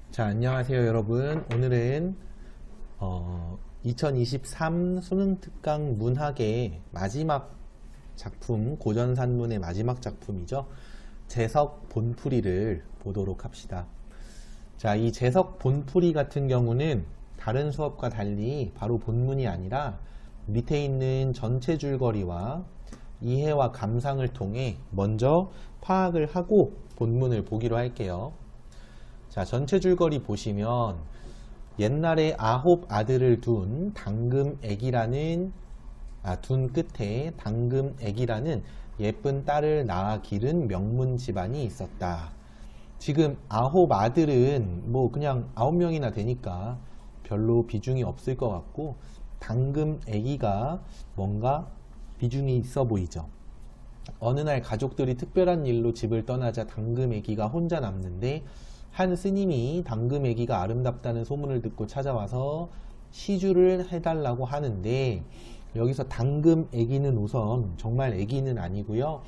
자, 안녕하세요 여러분. 오늘은 2023 수능특강 문학의 마지막 작품, 고전산문의 마지막 작품이죠. 재석 본풀이를 보도록 합시다. 자, 이 재석 본풀이 같은 경우는 다른 수업과 달리 바로 본문이 아니라 밑에 있는 전체 줄거리와 이해와 감상을 통해 먼저 파악을 하고 본문을 보기로 할게요. 자, 전체 줄거리 보시면 옛날에 아홉 아들을 둔 당금액이라는 둔 끝에 당금액이라는 예쁜 딸을 낳아 기른 명문 집안이 있었다. 지금 아홉 아들은 뭐 그냥 9명이나 되니까 별로 비중이 없을 것 같고 당금액이가 뭔가 비중이 있어 보이죠. 어느 날 가족들이 특별한 일로 집을 떠나자 당금애기가 혼자 남는데 한 스님이 당금애기가 아름답다는 소문을 듣고 찾아와서 시주를 해달라고 하는데, 여기서 당금애기는 우선 정말 애기는 아니고요.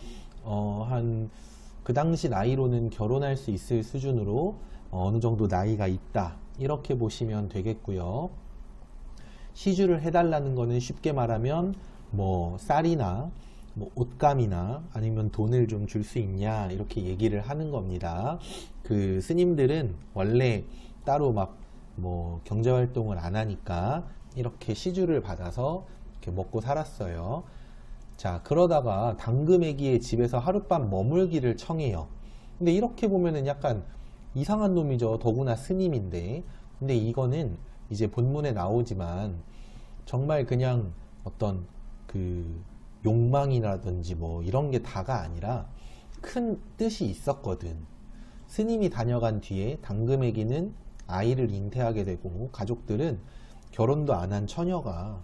그 당시 나이로는 결혼할 수 있을 수준으로 어느 정도 나이가 있다, 이렇게 보시면 되겠고요. 시주를 해달라는 거는 쉽게 말하면 뭐 쌀이나 뭐 옷감이나 아니면 돈을 좀 줄 수 있냐, 이렇게 얘기를 하는 겁니다. 그 스님들은 원래 따로 막 뭐 경제활동을 안 하니까 이렇게 시주를 받아서 이렇게 먹고 살았어요. 자, 그러다가 당금애기의 집에서 하룻밤 머물기를 청해요. 근데 이렇게 보면은 약간 이상한 놈이죠. 더구나 스님인데. 근데 이거는 이제 본문에 나오지만 정말 그냥 어떤 그 욕망이라든지 뭐 이런 게 다가 아니라 큰 뜻이 있었거든. 스님이 다녀간 뒤에 당금애기는 아이를 잉태하게 되고, 가족들은 결혼도 안 한 처녀가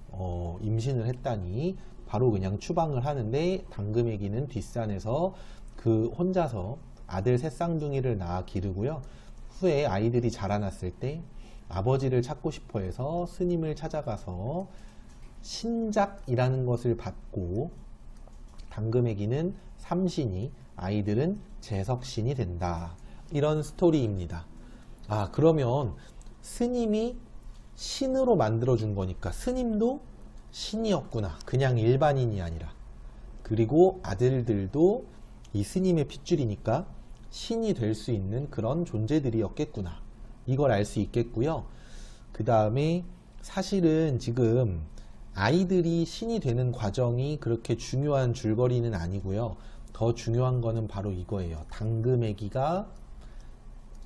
임신을 했다니 바로 그냥 추방을 하는데, 당금애기는 뒷산에서 그 혼자서 아들 셋 쌍둥이를 낳아 기르고요. 후에 아이들이 자라났을 때 아버지를 찾고 싶어 해서 스님을 찾아가서 신작이라는 것을 받고, 당금애기는 삼신이, 아이들은 재석신이 된다. 이런 스토리입니다. 그러면 스님이 신으로 만들어준 거니까 스님도 신이었구나. 그냥 일반인이 아니라. 그리고 아들들도 이 스님의 핏줄이니까 신이 될 수 있는 그런 존재들이었겠구나. 이걸 알 수 있겠고요. 그 다음에 사실은 지금 아이들이 신이 되는 과정이 그렇게 중요한 줄거리는 아니고요. 더 중요한 거는 바로 이거예요. 당금애기가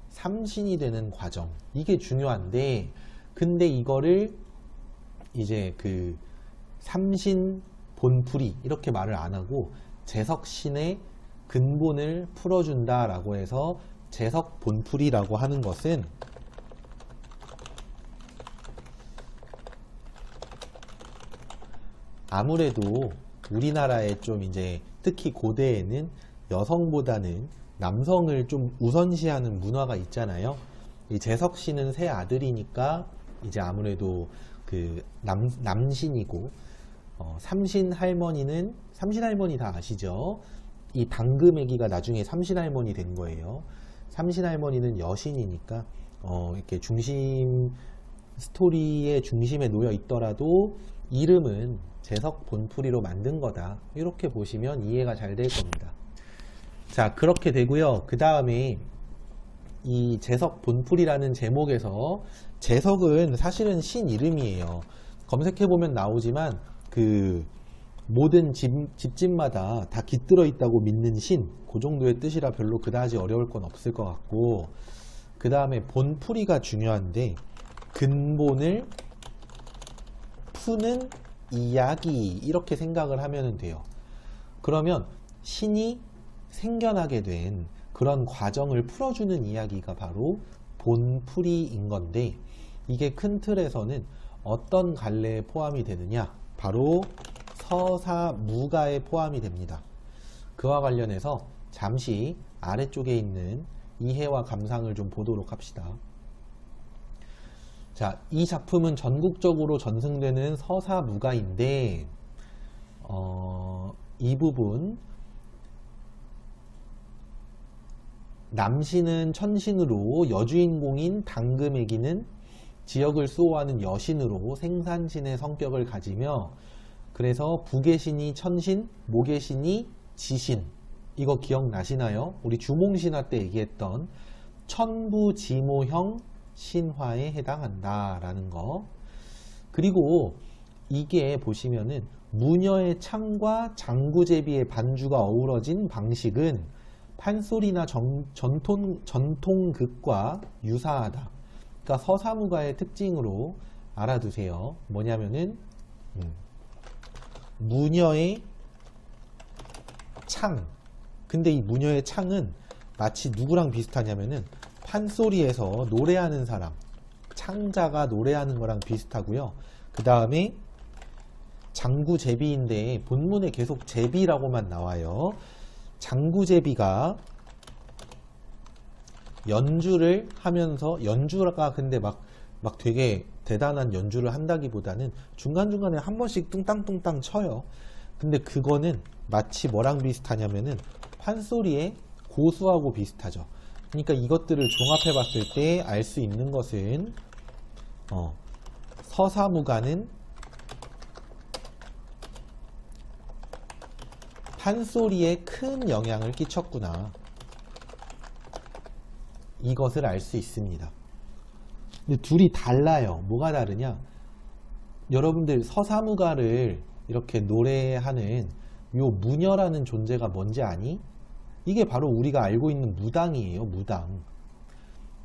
삼신이 되는 과정. 이게 중요한데, 근데 이거를 이제 그 삼신 본풀이 이렇게 말을 안 하고 재석신의 근본을 풀어준다라고 해서 재석 본풀이라고 하는 것은 아무래도 우리나라에 좀 이제 특히 고대에는 여성보다는 남성을 좀 우선시하는 문화가 있잖아요. 이 재석씨는 세 아들이니까 이제 아무래도 그 남신이고, 삼신 할머니 다 아시죠? 이 당금애기가 나중에 삼신 할머니 된 거예요. 삼신 할머니는 여신이니까 이렇게 스토리의 중심에 놓여 있더라도 이름은 재석 본풀이로 만든 거다, 이렇게 보시면 이해가 잘 될 겁니다. 자, 그렇게 되고요. 그 다음에 이 재석 본풀이라는 제목에서 재석은 사실은 신 이름이에요. 검색해보면 나오지만 그 모든 집집마다 다 깃들어 있다고 믿는 신, 그 정도의 뜻이라 별로 그다지 어려울 건 없을 것 같고, 그 다음에 본풀이가 중요한데 근본을 푸는 이야기, 이렇게 생각을 하면 돼요. 그러면 신이 생겨나게 된 그런 과정을 풀어주는 이야기가 바로 본풀이인 건데, 이게 큰 틀에서는 어떤 갈래에 포함이 되느냐, 바로 서사무가에 포함이 됩니다. 그와 관련해서 잠시 아래쪽에 있는 이해와 감상을 좀 보도록 합시다. 자, 이 작품은 전국적으로 전승되는 서사무가인데 이 부분 남신은 천신으로 여주인공인 당금애기는 지역을 수호하는 여신으로 생산신의 성격을 가지며 그래서 북의 신이 천신, 목의 신이 지신. 이거 기억나시나요? 우리 주몽신화 때 얘기했던 천부지모형 신화에 해당한다라는 거. 그리고 이게 보시면은 무녀의 창과 장구제비의 반주가 어우러진 방식은 판소리나 전통극과 유사하다. 그러니까 서사무가의 특징으로 알아두세요. 뭐냐면은 무녀의 창. 근데 이 무녀의 창은 마치 누구랑 비슷하냐면은 판소리에서 노래하는 사람, 창자가 노래하는 거랑 비슷하고요. 그 다음에 장구제비인데 본문에 계속 제비라고만 나와요. 장구제비가 연주를 하면서 연주가 근데 막 되게 대단한 연주를 한다기보다는 중간중간에 한 번씩 뚱땅뚱땅 쳐요. 근데 그거는 마치 뭐랑 비슷하냐면은 판소리의 고수하고 비슷하죠. 그러니까 이것들을 종합해 봤을 때 알 수 있는 것은 서사무가는 판소리에 큰 영향을 끼쳤구나. 이것을 알 수 있습니다. 근데 둘이 달라요. 뭐가 다르냐? 여러분들 서사무가를 이렇게 노래하는 요 무녀라는 존재가 뭔지 아니? 이게 바로 우리가 알고 있는 무당이에요. 무당.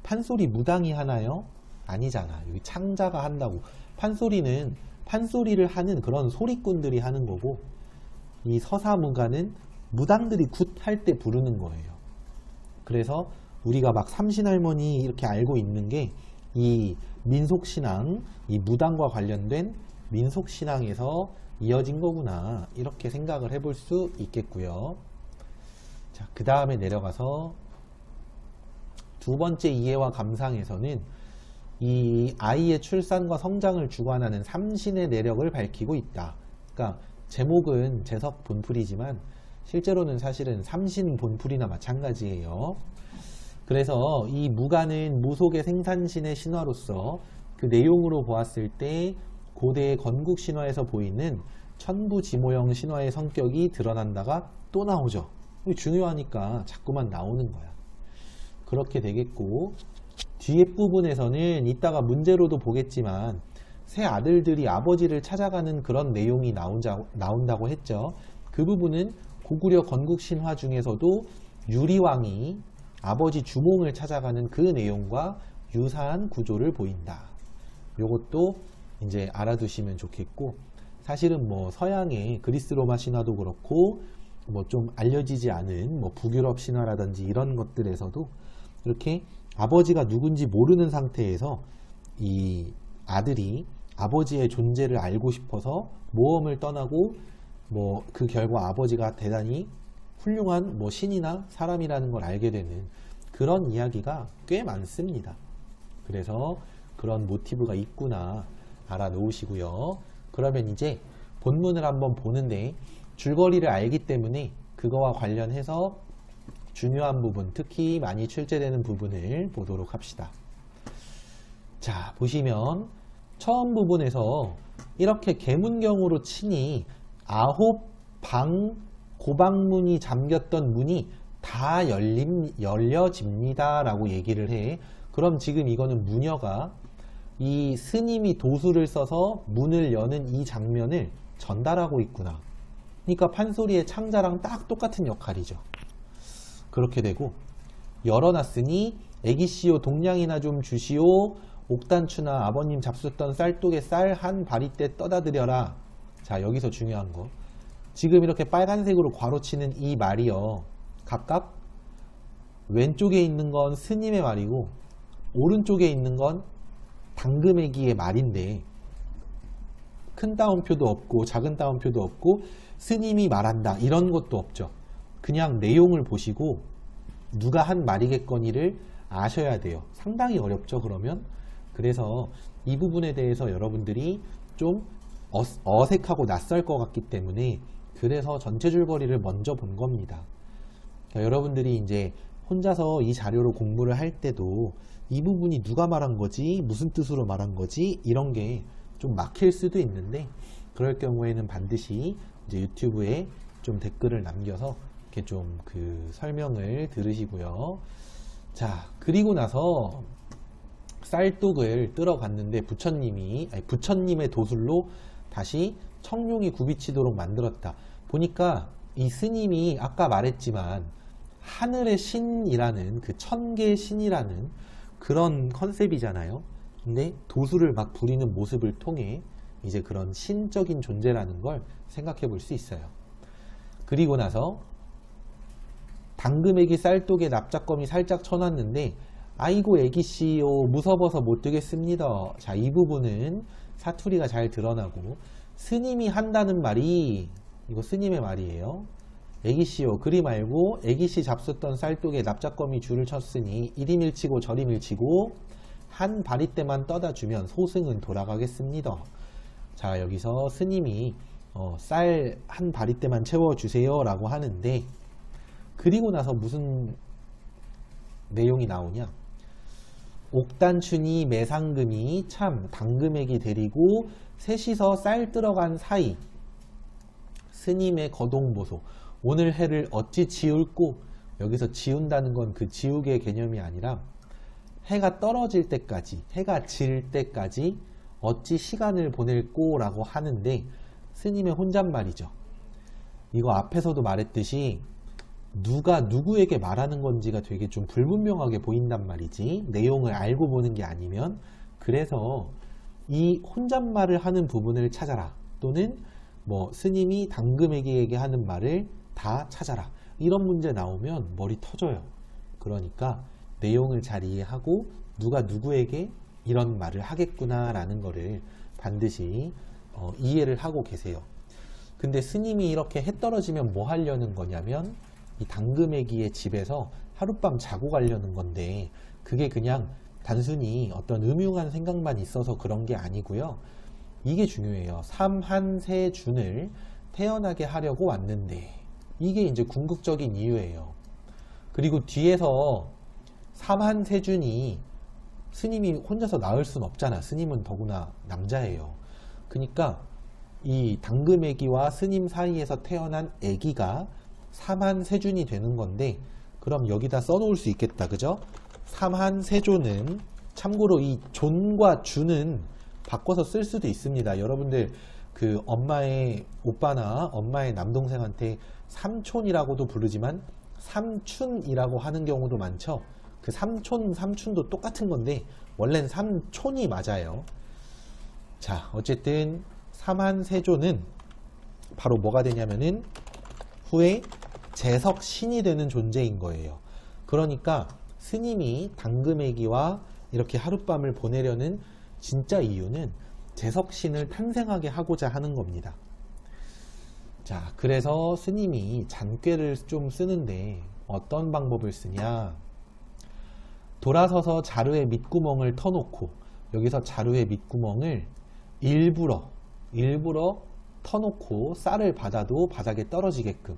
판소리 무당이 하나요? 아니잖아. 여기 창자가 한다고. 판소리는 판소리를 하는 그런 소리꾼들이 하는 거고 이 서사무가는 무당들이 굿 할 때 부르는 거예요. 그래서 우리가 막 삼신할머니 이렇게 알고 있는 게 이 민속신앙, 이 무당과 관련된 민속신앙에서 이어진 거구나. 이렇게 생각을 해볼 수 있겠고요. 자, 그 다음에 내려가서 두 번째 이해와 감상에서는 이 아이의 출산과 성장을 주관하는 삼신의 내력을 밝히고 있다. 그러니까 제목은 제석 본풀이지만 실제로는 사실은 삼신 본풀이나 마찬가지예요. 그래서 이 무가는 무속의 생산신의 신화로서 그 내용으로 보았을 때 고대의 건국 신화에서 보이는 천부지모형 신화의 성격이 드러난다가 또 나오죠. 중요하니까 자꾸만 나오는 거야. 그렇게 되겠고 뒤에 부분에서는 이따가 문제로도 보겠지만 새 아들들이 아버지를 찾아가는 그런 내용이 나온다고 했죠. 그 부분은 고구려 건국신화 중에서도 유리왕이 아버지 주몽을 찾아가는 그 내용과 유사한 구조를 보인다. 요것도 이제 알아두시면 좋겠고 사실은 뭐 서양의 그리스 로마 신화도 그렇고 뭐 좀 알려지지 않은 뭐 북유럽 신화라든지 이런 것들에서도 이렇게 아버지가 누군지 모르는 상태에서 이 아들이 아버지의 존재를 알고 싶어서 모험을 떠나고 뭐 그 결과 아버지가 대단히 훌륭한 뭐 신이나 사람이라는 걸 알게 되는 그런 이야기가 꽤 많습니다. 그래서 그런 모티브가 있구나 알아놓으시고요. 그러면 이제 본문을 한번 보는데 줄거리를 알기 때문에 그거와 관련해서 중요한 부분, 특히 많이 출제되는 부분을 보도록 합시다. 자, 보시면 처음 부분에서 이렇게 계문경으로 치니 9방 고방문이 잠겼던 문이 다 열려집니다 라고 얘기를 해. 그럼 지금 이거는 무녀가 이 스님이 도수를 써서 문을 여는 이 장면을 전달하고 있구나. 그러니까 판소리의 창자랑 딱 똑같은 역할이죠. 그렇게 되고 열어놨으니 애기씨요 동량이나 좀 주시오. 옥단추나 아버님 잡숫던 쌀독에 쌀 한 바리떼 떠다 드려라. 자, 여기서 중요한 거. 지금 이렇게 빨간색으로 괄호치는 이 말이요. 각각 왼쪽에 있는 건 스님의 말이고 오른쪽에 있는 건 당금애기의 말인데 큰 따옴표도 없고 작은 따옴표도 없고 스님이 말한다 이런 것도 없죠. 그냥 내용을 보시고 누가 한 말이겠거니를 아셔야 돼요. 상당히 어렵죠. 그러면 그래서 이 부분에 대해서 여러분들이 좀 어색하고 낯설 것 같기 때문에 그래서 전체 줄거리를 먼저 본 겁니다. 그러니까 여러분들이 이제 혼자서 이 자료로 공부를 할 때도 이 부분이 누가 말한 거지, 무슨 뜻으로 말한 거지, 이런 게 좀 막힐 수도 있는데, 그럴 경우에는 반드시 이제 유튜브에 좀 댓글을 남겨서 이렇게 좀 그 설명을 들으시고요. 자, 그리고 나서 쌀독을 뜨러 갔는데 부처님의 도술로 다시 청룡이 굽이치도록 만들었다. 보니까 이 스님이 아까 말했지만 하늘의 신이라는 그 천계의 신이라는 그런 컨셉이잖아요. 근데 도술을 막 부리는 모습을 통해 이제 그런 신적인 존재라는 걸 생각해 볼 수 있어요. 그리고 나서 당금액이 쌀독에 납작검이 살짝 쳐놨는데 아이고 애기씨요 무서워서 못 뜨겠습니다. 자, 이 부분은 사투리가 잘 드러나고 스님이 한다는 말이 이거 스님의 말이에요. 애기씨요 그리 말고 애기씨 잡숫던 쌀독에 납작검이 줄을 쳤으니 이리 밀치고 저리 밀치고 한 바리떼만 떠다 주면 소승은 돌아가겠습니다. 자, 여기서 스님이 쌀 한 바리떼만 채워주세요 라고 하는데, 그리고 나서 무슨 내용이 나오냐, 옥단춘이 매상금이 참 당금액이 데리고 셋이서 쌀 들어간 사이 스님의 거동보소 오늘 해를 어찌 지울꼬. 여기서 지운다는 건 그 지우개의 개념이 아니라 해가 떨어질 때까지, 해가 질 때까지 어찌 시간을 보낼꼬 라고 하는데, 스님의 혼잣말이죠. 이거 앞에서도 말했듯이 누가 누구에게 말하는 건지가 되게 좀 불분명하게 보인단 말이지, 내용을 알고 보는 게 아니면. 그래서 이 혼잣말을 하는 부분을 찾아라, 또는 뭐 스님이 당금에게에게 하는 말을 다 찾아라, 이런 문제 나오면 머리 터져요. 그러니까 내용을 잘 이해하고 누가 누구에게 이런 말을 하겠구나 라는 거를 반드시 이해를 하고 계세요. 근데 스님이 이렇게 해 떨어지면 뭐 하려는 거냐면 이 당금애기의 집에서 하룻밤 자고 가려는 건데, 그게 그냥 단순히 어떤 음흉한 생각만 있어서 그런 게 아니고요. 이게 중요해요. 삼한세준을 태어나게 하려고 왔는데, 이게 이제 궁극적인 이유예요. 그리고 뒤에서 삼한세준이 스님이 혼자서 낳을 순 없잖아. 스님은 더구나 남자예요. 그러니까 이 당금애기와 스님 사이에서 태어난 애기가 삼한세준이 되는 건데, 그럼 여기다 써놓을 수 있겠다, 그죠? 삼한세존은 참고로 이 존과 주는 바꿔서 쓸 수도 있습니다. 여러분들 그 엄마의 오빠나 엄마의 남동생한테 삼촌이라고도 부르지만 삼춘이라고 하는 경우도 많죠. 그 삼촌도 똑같은 건데 원래는 삼촌이 맞아요. 자, 어쨌든 삼한세존은 바로 뭐가 되냐면은 후에 재석신이 되는 존재인 거예요. 그러니까 스님이 당금애기와 이렇게 하룻밤을 보내려는 진짜 이유는 재석신을 탄생하게 하고자 하는 겁니다. 자, 그래서 스님이 잔꾀를 좀 쓰는데 어떤 방법을 쓰냐, 돌아서서 자루의 밑구멍을 터놓고, 여기서 자루의 밑구멍을 일부러 터놓고 쌀을 받아도 바닥에 떨어지게끔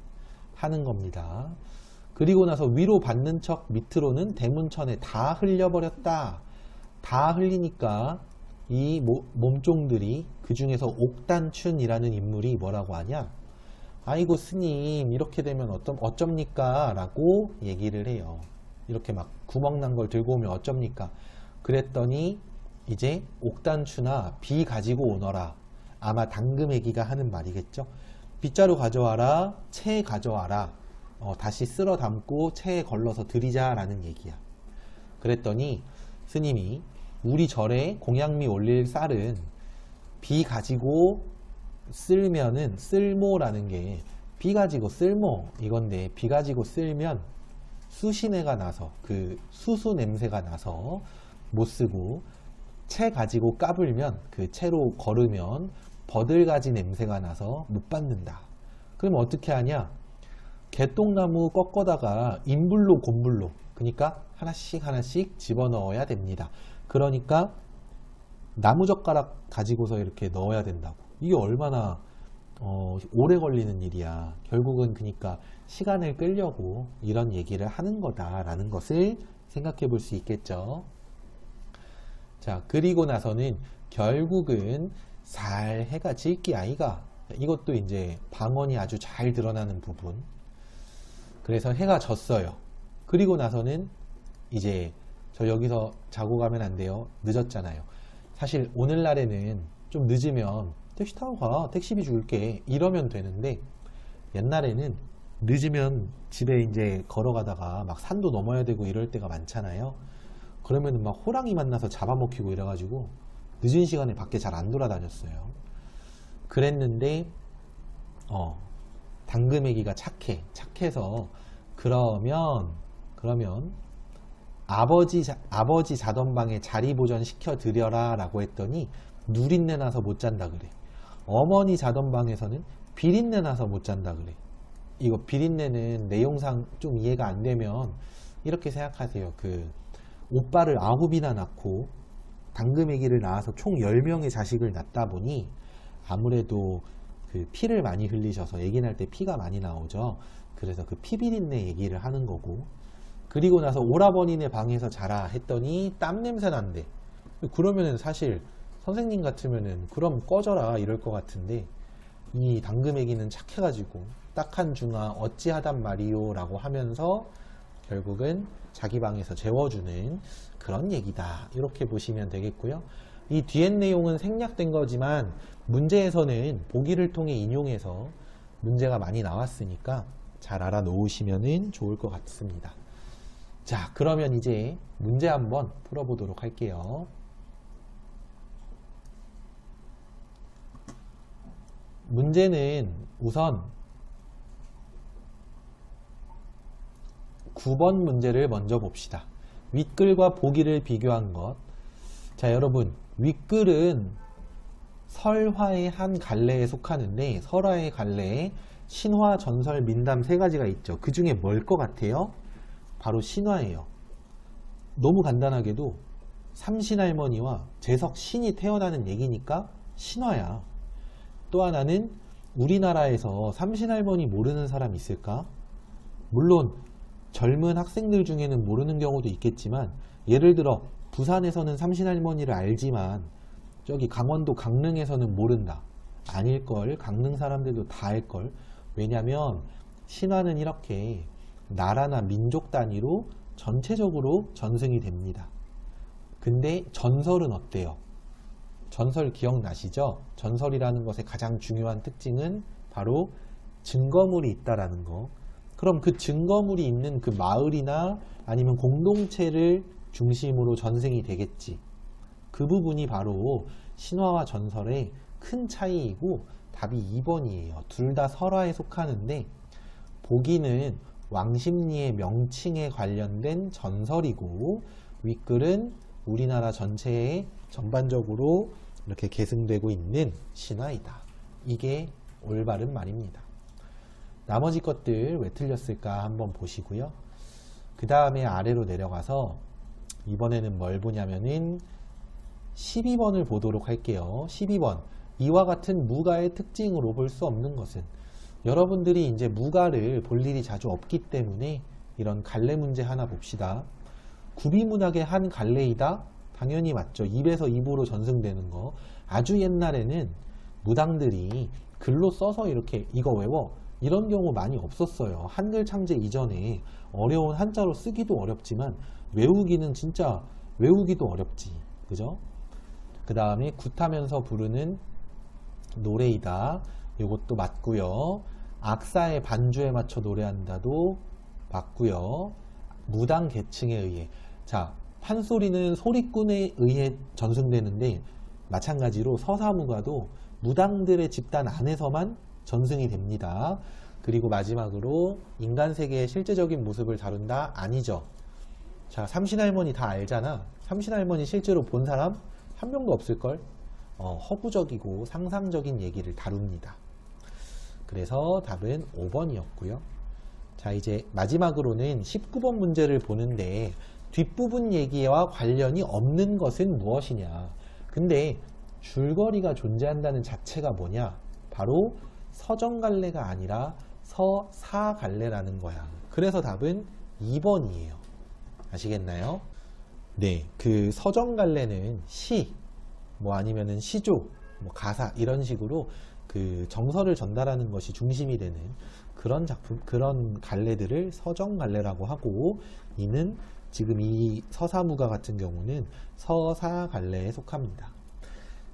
하는 겁니다. 그리고 나서 위로 받는 척 밑으로는 대문천에 다 흘려버렸다. 다 흘리니까 이 몸종들이, 그 중에서 옥단춘이라는 인물이 뭐라고 하냐, 아이고 스님 이렇게 되면 어쩝니까 라고 얘기를 해요. 이렇게 막 구멍 난 걸 들고 오면 어쩝니까. 그랬더니 이제 옥단추나 비 가지고 오너라, 아마 당금애기가 하는 말이겠죠. 빗자루 가져와라, 채 가져와라, 다시 쓸어 담고 채에 걸러서 드리자 라는 얘기야. 그랬더니 스님이 우리 절에 공양미 올릴 쌀은 비 가지고 쓸면은 쓸모라는 게 비 가지고 쓸모 이건데, 비 가지고 쓸면 수신내가 나서 그 수수 냄새가 나서 못 쓰고, 채 가지고 까불면 그 채로 걸으면 버들가지 냄새가 나서 못 받는다. 그럼 어떻게 하냐, 개똥나무 꺾어다가 인불로 곤불로, 그러니까 하나씩 집어넣어야 됩니다. 그러니까 나무젓가락 가지고서 이렇게 넣어야 된다고. 이게 얼마나 오래 걸리는 일이야. 결국은 그러니까 시간을 끌려고 이런 얘기를 하는 거다라는 것을 생각해 볼 수 있겠죠. 자, 그리고 나서는 결국은 살 해가 질기 아이가. 이것도 이제 방언이 아주 잘 드러나는 부분. 그래서 해가 졌어요. 그리고 나서는 이제 저 여기서 자고 가면 안 돼요. 늦었잖아요. 사실 오늘날에는 좀 늦으면 택시 타고 가. 택시비 줄게. 이러면 되는데 옛날에는 늦으면 집에 이제 걸어가다가 막 산도 넘어야 되고 이럴 때가 많잖아요. 그러면 막 호랑이 만나서 잡아먹히고 이래가지고 늦은 시간에 밖에 잘 안 돌아다녔어요. 그랬는데 당금애기가 착해서 그러면 아버지 자던 방에 자리 보전 시켜 드려라 라고 했더니 누린내 나서 못 잔다 그래. 어머니 자던 방에서는 비린내 나서 못 잔다 그래. 이거 비린내는 내용상 좀 이해가 안 되면 이렇게 생각하세요. 그 오빠를 9이나 낳고 당금애기를 낳아서 총 10명의 자식을 낳다 보니 아무래도 그 피를 많이 흘리셔서 애기 낳을 때 피가 많이 나오죠. 그래서 그 피비린내 얘기를 하는 거고, 그리고 나서 오라버니네 방에서 자라 했더니 땀 냄새 난대. 그러면은 사실 선생님 같으면은 그럼 꺼져라 이럴 것 같은데, 이 당금애기는 착해가지고 딱한 중아 어찌하단 말이요 라고 하면서 결국은 자기 방에서 재워주는 그런 얘기다, 이렇게 보시면 되겠고요. 이 뒤엔 내용은 생략된 거지만 문제에서는 보기를 통해 인용해서 문제가 많이 나왔으니까 잘 알아 놓으시면 좋을 것 같습니다. 자, 그러면 이제 문제 한번 풀어보도록 할게요. 문제는 우선 9번 문제를 먼저 봅시다. 윗글과 보기를 비교한 것. 자, 여러분, 윗글은 설화의 한 갈래에 속하는데, 설화의 갈래에 신화, 전설, 민담 세 가지가 있죠. 그 중에 뭘 것 같아요? 바로 신화예요. 너무 간단하게도 삼신할머니와 재석 신이 태어나는 얘기니까 신화야. 또 하나는 우리나라에서 삼신할머니 모르는 사람 있을까? 물론 젊은 학생들 중에는 모르는 경우도 있겠지만, 예를 들어 부산에서는 삼신할머니를 알지만 저기 강원도 강릉에서는 모른다. 아닐걸. 강릉 사람들도 다 알걸. 왜냐면 신화는 이렇게 나라나 민족 단위로 전체적으로 전승이 됩니다. 근데 전설은 어때요? 전설 기억나시죠? 전설이라는 것의 가장 중요한 특징은 바로 증거물이 있다라는 거. 그럼 그 증거물이 있는 그 마을이나 아니면 공동체를 중심으로 전승이 되겠지. 그 부분이 바로 신화와 전설의 큰 차이이고, 답이 2번이에요. 둘 다 설화에 속하는데, 보기는 왕십리의 명칭에 관련된 전설이고, 윗글은 우리나라 전체에 전반적으로 이렇게 계승되고 있는 신화이다. 이게 올바른 말입니다. 나머지 것들 왜 틀렸을까 한번 보시고요. 그 다음에 아래로 내려가서 이번에는 뭘 보냐면은 12번을 보도록 할게요. 12번. 이와 같은 무가의 특징으로 볼 수 없는 것은. 여러분들이 이제 무가를 볼 일이 자주 없기 때문에 이런 갈래 문제 하나 봅시다. 구비문학의 한 갈래이다? 당연히 맞죠. 입에서 입으로 전승되는 거. 아주 옛날에는 무당들이 글로 써서 이렇게 이거 외워, 이런 경우 많이 없었어요. 한글 창제 이전에 어려운 한자로 쓰기도 어렵지만 외우기는 진짜 외우기도 어렵지. 그죠? 그 다음에 굿하면서 부르는 노래이다. 이것도 맞고요. 악사의 반주에 맞춰 노래한다도 맞고요. 무당 계층에 의해. 자, 판소리는 소리꾼에 의해 전승되는데 마찬가지로 서사무가도 무당들의 집단 안에서만 전승이 됩니다. 그리고 마지막으로 인간 세계의 실제적인 모습을 다룬다? 아니죠. 자, 삼신할머니 다 알잖아. 삼신할머니 실제로 본 사람 한 명도 없을걸? 허구적이고 상상적인 얘기를 다룹니다. 그래서 답은 5번이었고요. 자, 이제 마지막으로는 19번 문제를 보는데, 뒷부분 얘기와 관련이 없는 것은 무엇이냐. 근데 줄거리가 존재한다는 자체가 뭐냐? 바로 서정갈래가 아니라 서사갈래라는 거야. 그래서 답은 2번이에요. 아시겠나요? 네, 그 서정갈래는 시, 뭐 아니면은 시조, 뭐 가사 이런 식으로 그 정서를 전달하는 것이 중심이 되는 그런 작품, 그런 갈래들을 서정갈래라고 하고, 이는 지금 이 서사무가 같은 경우는 서사갈래에 속합니다.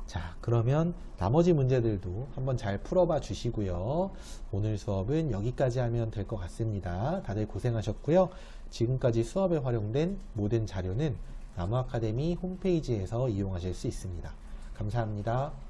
자, 그러면 나머지 문제들도 한번 잘 풀어봐 주시고요. 오늘 수업은 여기까지 하면 될 것 같습니다. 다들 고생하셨고요. 지금까지 수업에 활용된 모든 자료는 나무아카데미 홈페이지에서 이용하실 수 있습니다. 감사합니다.